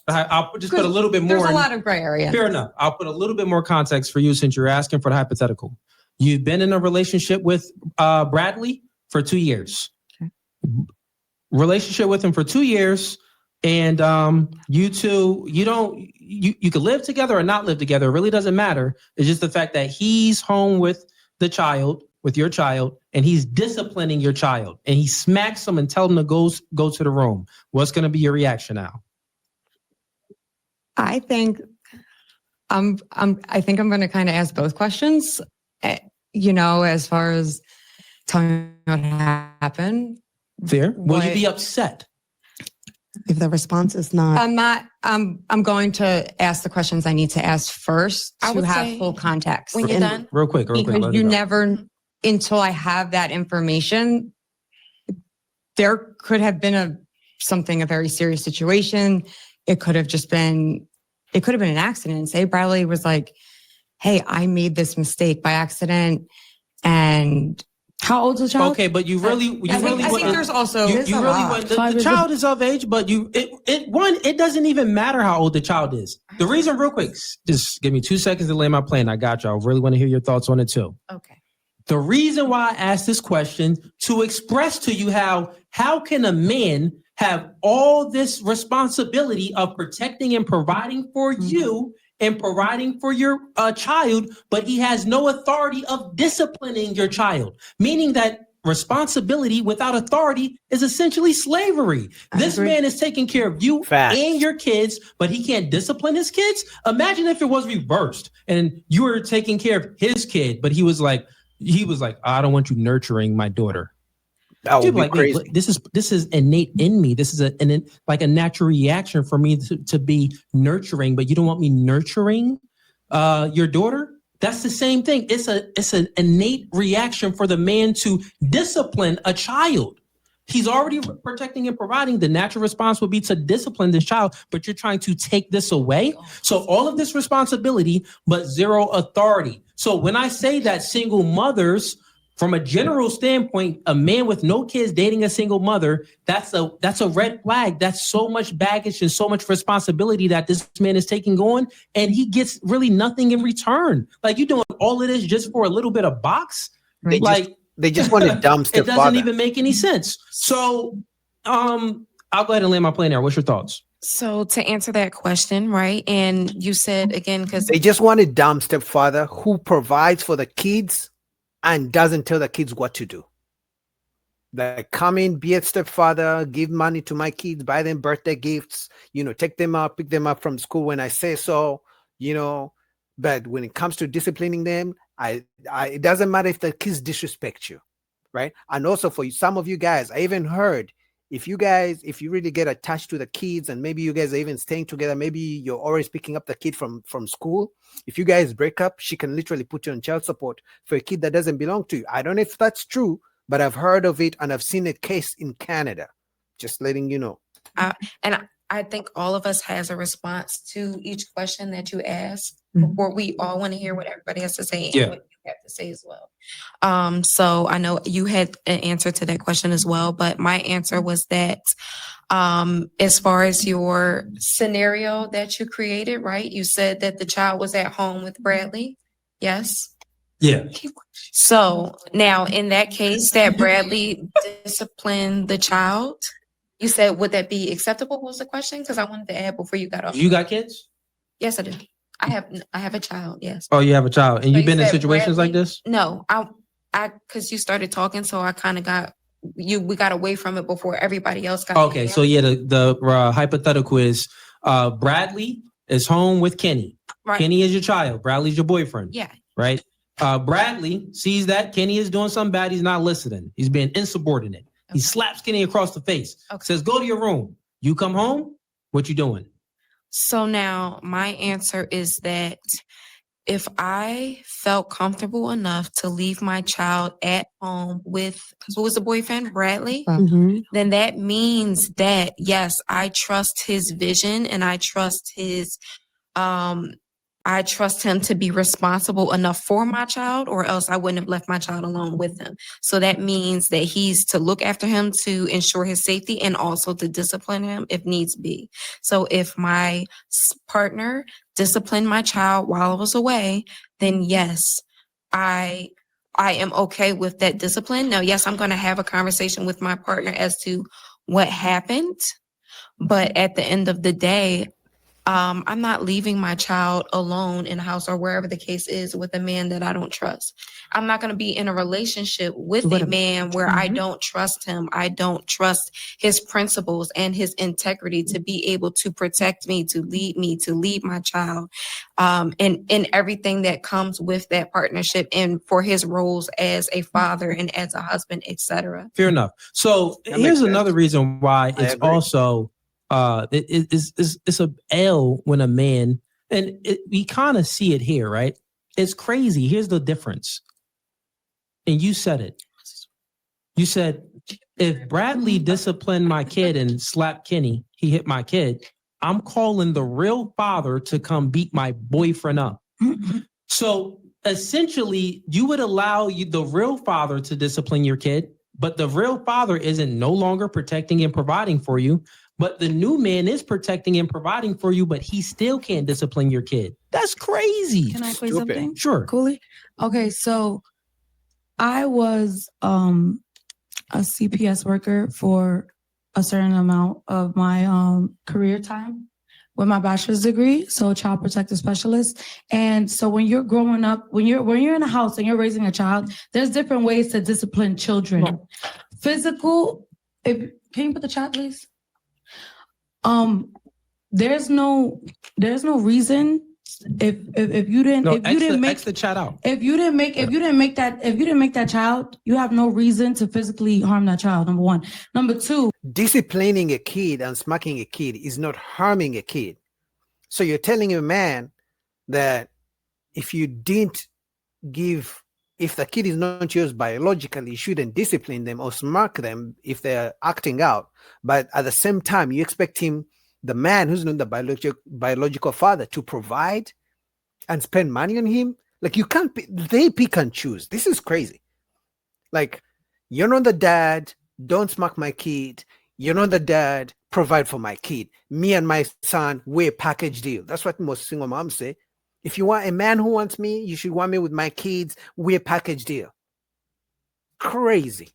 I'll just put a little bit more. There's a lot of gray area. Fair enough. I'll put a little bit more context for you since you're asking for the hypothetical. You've been in a relationship with Bradley for 2 years. Okay. Relationship with him for 2 years, and you two, you could live together or not live together. It really doesn't matter. It's just the fact that he's home with the child, with your child, and he's disciplining your child, and he smacks him and tells him to go to the room. What's going to be your reaction now? I think I'm going to kind of ask both questions. As far as telling me what happened. Fair. Will you be upset if the response is not? I'm not. I'm going to ask the questions I need to ask first to have full context. When you're done, real quick. Because you never, until I have that information, there could have been a very serious situation. It could have been an accident. Say Bradley was like, hey, I made this mistake by accident. And how old is the child? Okay, but I think there's also the child is of age, but it doesn't even matter how old the child is. The reason, real quick, just give me 2 seconds to lay my plan. I got you. I really want to hear your thoughts on it too. Okay. The reason why I asked this question to express to you how can a man have all this responsibility of protecting and providing for you and providing for your child, but he has no authority of disciplining your child, meaning that responsibility without authority is essentially slavery. This man is taking care of you and your kids, but he can't discipline his kids. Imagine if it was reversed and you were taking care of his kid, but he was like, I don't want you nurturing my daughter. That would be crazy. This is innate in me. This is a natural reaction for me to be nurturing, but you don't want me nurturing your daughter? That's the same thing. It's an innate reaction for the man to discipline a child. He's already protecting and providing. The natural response would be to discipline this child, but you're trying to take this away. So all of this responsibility, but zero authority. So when I say that single mothers, from a general standpoint, a man with no kids dating a single mother, that's a red flag. That's so much baggage and so much responsibility that this man is taking on, and he gets really nothing in return. Like, you doing all of this just for a little bit of box? They just want to dump stuff. It doesn't even make any sense. So I'll go ahead and land my plane there. What's your thoughts? So to answer that question, right? And you said again, because they just want a dumb stepfather who provides for the kids and doesn't tell the kids what to do. Like, come in, be a stepfather, give money to my kids, buy them birthday gifts, take them out, pick them up from school when I say so, But when it comes to disciplining them, it doesn't matter if the kids disrespect you, right? And also for some of you guys, I even heard, if you really get attached to the kids and maybe you guys are even staying together, maybe you're always picking up the kid from school. If you guys break up, she can literally put you on child support for a kid that doesn't belong to you. I don't know if that's true, but I've heard of it and I've seen a case in Canada. Just letting you know. And I think all of us has a response to each question that you ask. Before we all want to hear what everybody has to say and what you have to say as well. So I know you had an answer to that question as well, but my answer was that as far as your scenario that you created, right? You said that the child was at home with Bradley. Yes? Yeah. So now in that case that Bradley disciplined the child, you said, would that be acceptable? What was the question? Because I wanted to add before you got off. You got kids? Yes, I do. I have a child. Yes. Oh, you have a child, and you've been in situations like this? No, because you started talking, so I kind of we got away from it before everybody else got. Okay, so the hypothetical is Bradley is home with Kenny. Right. Kenny is your child. Bradley's your boyfriend. Yeah. Right. Bradley sees that Kenny is doing something bad. He's not listening. He's being insubordinate. Okay. He slaps Kenny across the face. Okay. Says, "Go to your room." You come home. What you doing? So now my answer is that if I felt comfortable enough to leave my child at home with, who was the boyfriend, Bradley, then that means that, yes, I trust his vision and I trust his I trust him to be responsible enough for my child, or else I wouldn't have left my child alone with him. So that means that he's to look after him, to ensure his safety, and also to discipline him if needs be. So if my partner disciplined my child while I was away, then yes, I am okay with that discipline. Now, yes, I'm going to have a conversation with my partner as to what happened. But at the end of the day, I'm not leaving my child alone in the house or wherever the case is with a man that I don't trust. I'm not going to be in a relationship with a man where I don't trust him. I don't trust his principles and his integrity to be able to protect me, to lead my child, and everything that comes with that partnership, and for his roles as a father and as a husband, etc. Fair enough. So That here's makes another sense. reason why I it's agree. also it's a L when a man, and we kind of see it here, right? It's crazy. Here's the difference. And you said it. You said, if Bradley disciplined my kid and slapped Kenny, he hit my kid, I'm calling the real father to come beat my boyfriend up. So essentially, you would allow the real father to discipline your kid, but the real father isn't no longer protecting and providing for you. But the new man is protecting and providing for you, but he still can't discipline your kid. That's crazy. Can I say Stupid. something? Sure. Cooley? Okay, so I was a CPS worker for a certain amount of my career time with my bachelor's degree, so child protective specialist. And so when you're growing up, when you're in a house and you're raising a child, there's different ways to discipline children. Physical, can you put the chat, please? There's no reason if you didn't X the chat out. if you didn't make that child, you have no reason to physically harm that child. Number one. Number two, Disciplining a kid and smacking a kid is not harming a kid. So you're telling a man that if you didn't if the kid is not yours biologically, you shouldn't discipline them or smack them if they're acting out. But at the same time, you expect him, the man who's not the biological father, to provide and spend money on him. Like, you can't, they pick and choose. This is crazy. Like, you're not the dad, don't smack my kid. You're not the dad, provide for my kid. Me and my son, we're a package deal. That's what most single moms say. If you want a man who wants me, you should want me with my kids. We're a package deal. Crazy.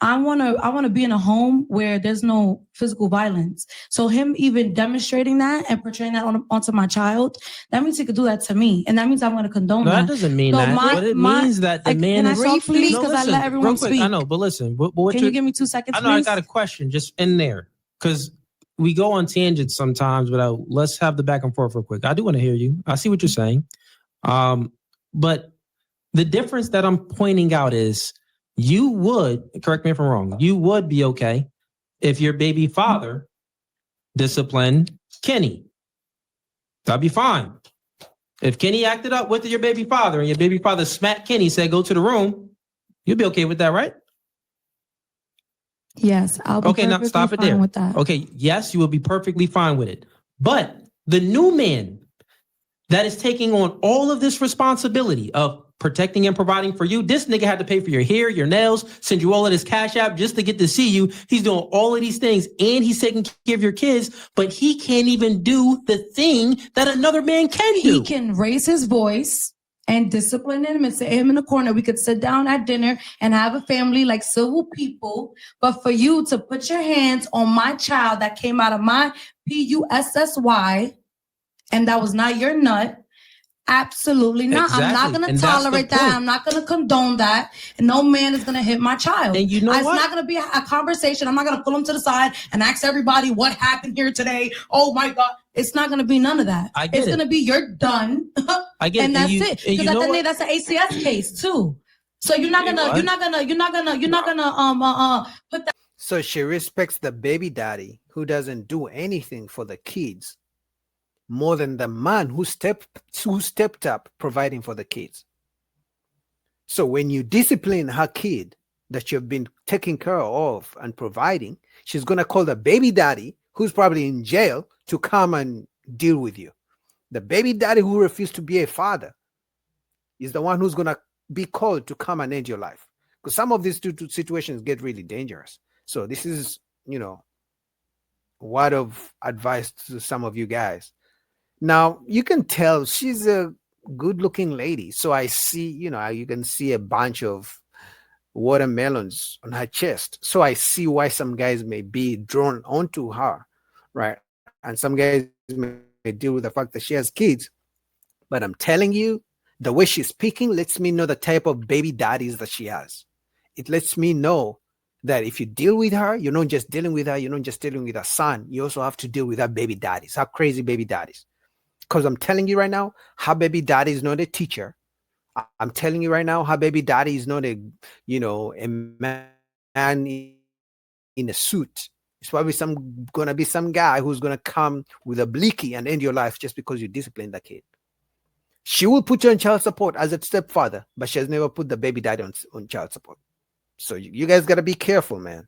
I wanna be in a home where there's no physical violence. So him even demonstrating that and portraying that onto my child, that means he could do that to me, and that means I'm gonna condone No, that that. doesn't mean So that. my- But it my- means that the man can I is talk, please? No, Because I listen, let everyone real quick. speak. I know, but listen. What Can you give me 2 seconds? I know please? I got a question just in there because we go on tangents sometimes, but let's have the back and forth real quick. I do want to hear you. I see what you're saying. But the difference that I'm pointing out is you would, correct me if I'm wrong, you would be okay if your baby father disciplined Kenny. That'd be fine. If Kenny acted up with your baby father and your baby father smacked Kenny, said, go to the room, you'd be okay with that, right? Yes, I'll be Okay, now perfectly stop it fine there. with that. Okay, yes, you will be perfectly fine with it. But the new man that is taking on all of this responsibility of protecting and providing for you, this nigga had to pay for your hair, your nails, send you all of this cash app just to get to see you. He's doing all of these things and he's taking care of your kids, but he can't even do the thing that another man can do. He can raise his voice and discipline him and sit him in the corner. We could sit down at dinner and have a family like civil people. But for you to put your hands on my child that came out of my PUSSY and that was not your nut, absolutely not. I'm not Exactly. going And to that's the tolerate that. point. I'm not going to condone that. And no man is going to hit my child. And you know It's what? not going to be a conversation. I'm not going to pull him to the side and ask everybody what happened here today. Oh my God. It's not going to be none of that. I get It's it. going to be you're done. I get And it. that's you, it. And Because you at know the end what? that's an ACS case too. So you're not gonna put that. So she respects the baby daddy who doesn't do anything for the kids more than the man who stepped up providing for the kids. So when you discipline her kid that you've been taking care of and providing, she's going to call the baby daddy, who's probably in jail, to come and deal with you. The baby daddy who refused to be a father is the one who's going to be called to come and end your life. Because some of these two situations get really dangerous. So this is, word of advice to some of you guys. Now, you can tell she's a good looking lady. So I see, you can see a bunch of watermelons on her chest. So I see why some guys may be drawn onto her, right? And some guys may deal with the fact that she has kids. But I'm telling you, the way she's speaking lets me know the type of baby daddies that she has. It lets me know that if you deal with her, you're not just dealing with her, you're not just dealing with her son, you also have to deal with her baby daddies, her crazy baby daddies. Because I'm telling you right now, her baby daddy is not a teacher. I'm telling you right now, her baby daddy is not a man in a suit. It's probably gonna be some guy who's gonna come with a blicky and end your life just because you discipline the kid. She will put you on child support as a stepfather, but she has never put the baby daddy on child support. So you guys gotta be careful, man.